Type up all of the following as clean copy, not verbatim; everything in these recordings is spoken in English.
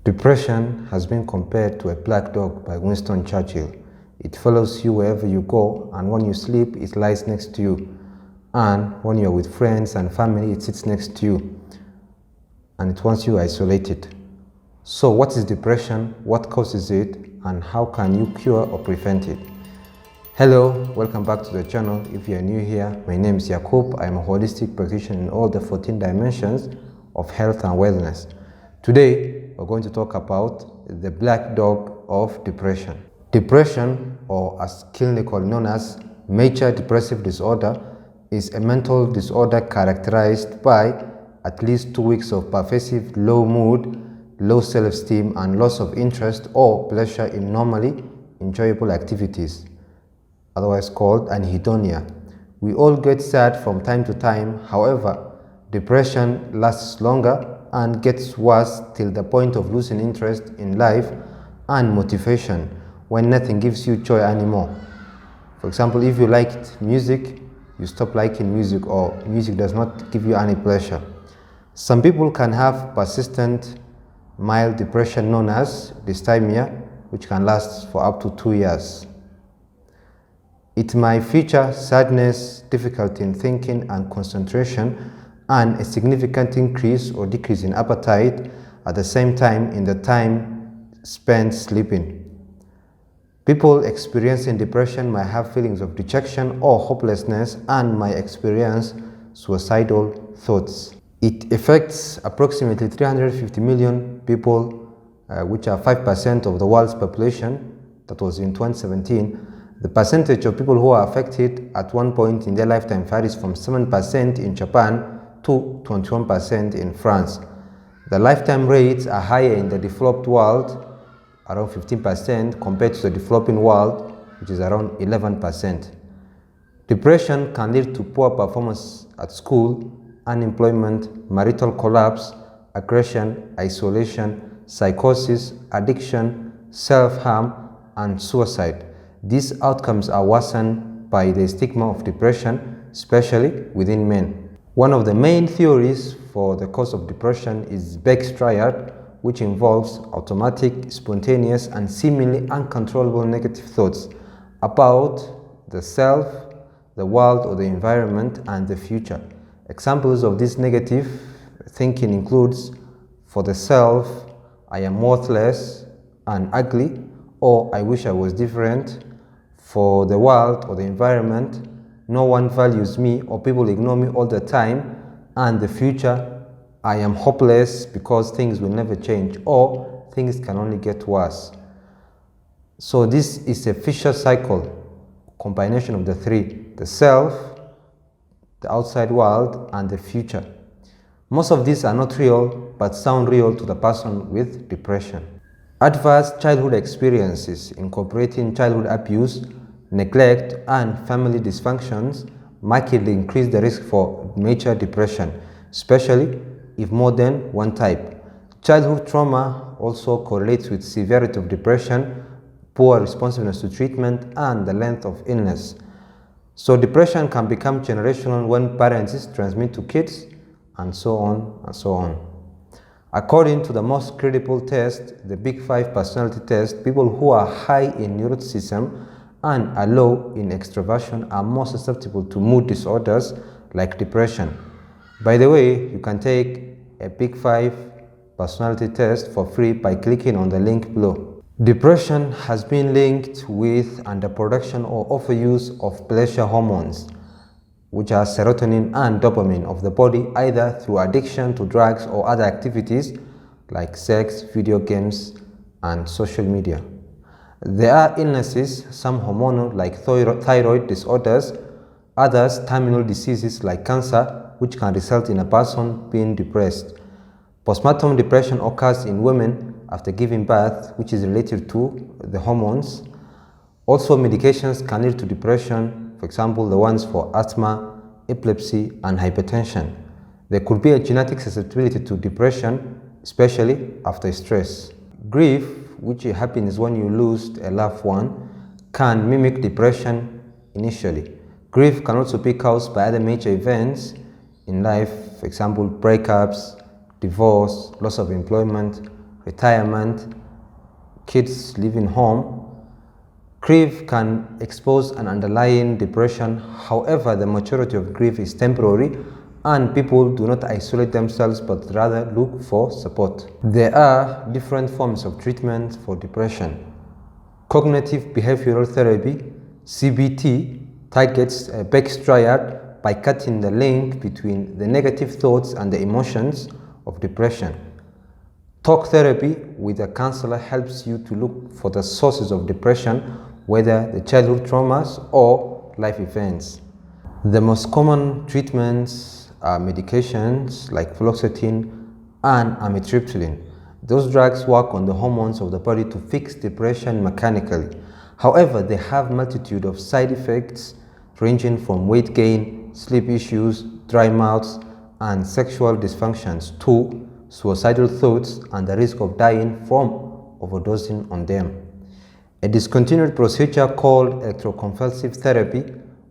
Depression has been compared to a black dog by Winston Churchill. It follows you wherever you go, and when you sleep, it lies next to you. And when you're with friends and family, it sits next to you. And it wants you isolated. So what is depression? What causes it? And how can you cure or prevent it? Hello, welcome back to the channel. If you're new here, my name is Yakub. I'm a holistic practitioner in all the 14 dimensions of health and wellness. Today, we're going to talk about the black dog of depression. Depression, or as clinically known as major depressive disorder, is a mental disorder characterized by at least 2 weeks of pervasive low mood, low self-esteem, and loss of interest or pleasure in normally enjoyable activities, otherwise called anhedonia. We all get sad from time to time. However, depression lasts longer and gets worse till the point of losing interest in life and motivation when nothing gives you joy anymore. For example, if you liked music, you stop liking music, or music does not give you any pleasure. Some people can have persistent mild depression known as dysthymia, which can last for up to 2 years. It might feature sadness, difficulty in thinking and concentration, and a significant increase or decrease in appetite at the same time in the time spent sleeping. People experiencing depression might have feelings of dejection or hopelessness and might experience suicidal thoughts. It affects approximately 350 million people, which are 5% of the world's population. That was in 2017. The percentage of people who are affected at one point in their lifetime varies from 7% in Japan to 21% in France. The lifetime rates are higher in the developed world, around 15%, compared to the developing world, which is around 11%. Depression can lead to poor performance at school, unemployment, marital collapse, aggression, isolation, psychosis, addiction, self-harm, and suicide. These outcomes are worsened by the stigma of depression, especially within men. One of the main theories for the cause of depression is Beck's triad, which involves automatic, spontaneous, and seemingly uncontrollable negative thoughts about the self, the world or the environment, and the future. Examples of this negative thinking includes: for the self, I am worthless and ugly, or I wish I was different. For the world or the environment, no one values me, or people ignore me all the time. And the future, I am hopeless because things will never change, or things can only get worse. So this is a vicious cycle, combination of the three: the self, the outside world, and the future. Most of these are not real, but sound real to the person with depression. Adverse childhood experiences, incorporating childhood abuse, neglect, and family dysfunctions, markedly increase the risk for major depression, especially if more than one type. Childhood trauma also correlates with severity of depression, poor responsiveness to treatment, and the length of illness. So depression can become generational when parents transmit to kids, and so on and so on. According to the most credible test, the Big 5 personality test, people who are high in neuroticism and are low in extroversion are more susceptible to mood disorders like depression. By the way, you can take a Big 5 personality test for free by clicking on the link below. Depression has been linked with underproduction or overuse of pleasure hormones, which are serotonin and dopamine of the body, either through addiction to drugs or other activities like sex, video games, and social media. There are illnesses, some hormonal like thyroid disorders, others terminal diseases like cancer, which can result in a person being depressed. Postpartum depression occurs in women after giving birth, which is related to the hormones. Also, medications can lead to depression, for example, the ones for asthma, epilepsy, and hypertension. There could be a genetic susceptibility to depression, especially after stress. Grief, which happens when you lose a loved one, can mimic depression initially. Grief can also be caused by other major events in life, for example, breakups, divorce, loss of employment, retirement, kids living home. Grief can expose an underlying depression. However, the majority of grief is temporary and people do not isolate themselves but rather look for support. There are different forms of treatment for depression. Cognitive behavioral therapy, CBT, targets a Beck's triad by cutting the link between the negative thoughts and the emotions of depression. Talk therapy with a counselor helps you to look for the sources of depression, whether the childhood traumas or life events. The most common treatments are medications like fluoxetine and amitriptyline. Those drugs work on the hormones of the body to fix depression mechanically. However, they have a multitude of side effects ranging from weight gain, sleep issues, dry mouths, and sexual dysfunctions to suicidal thoughts and the risk of dying from overdosing on them. A discontinued procedure called electroconvulsive therapy,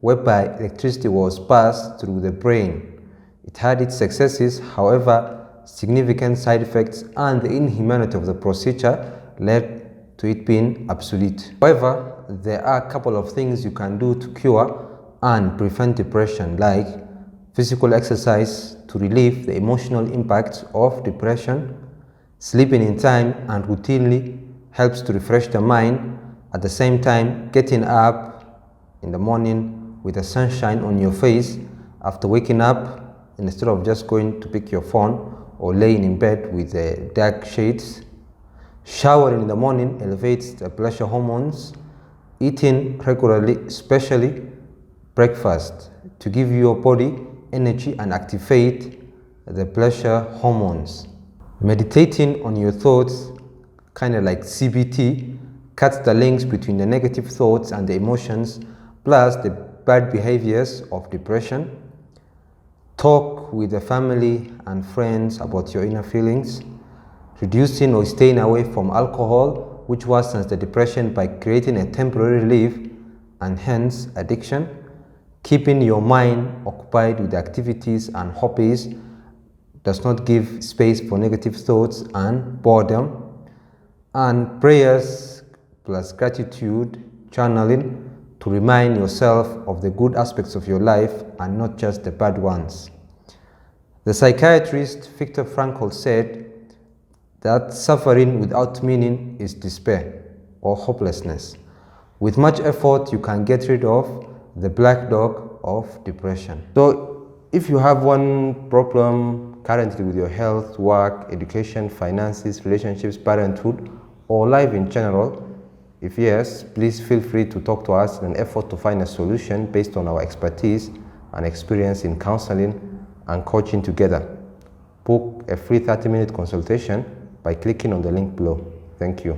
whereby electricity was passed through the brain. It had its successes, however, significant side effects and the inhumanity of the procedure led to it being obsolete. However, there are a couple of things you can do to cure and prevent depression, like physical exercise to relieve the emotional impacts of depression, sleeping in time and routinely helps to refresh the mind. At the same time, getting up in the morning with the sunshine on your face after waking up instead of just going to pick your phone or laying in bed with dark shades. Showering in the morning elevates the pleasure hormones. Eating regularly, especially breakfast, to give your body energy and activate the pleasure hormones. Meditating on your thoughts, kind of like CBT, cuts the links between the negative thoughts and the emotions, plus the bad behaviors of depression. Talk with the family and friends about your inner feelings. Reducing or staying away from alcohol, which worsens the depression by creating a temporary relief and hence addiction. Keeping your mind occupied with activities and hobbies does not give space for negative thoughts and boredom. And prayers plus gratitude, channeling to remind yourself of the good aspects of your life and not just the bad ones. The psychiatrist Viktor Frankl said that suffering without meaning is despair or hopelessness. With much effort, you can get rid of the black dog of depression. So if you have one problem currently with your health, work, education, finances, relationships, parenthood, or life in general, if yes, please feel free to talk to us in an effort to find a solution based on our expertise and experience in counseling and coaching together. Book a free 30-minute consultation by clicking on the link below. Thank you.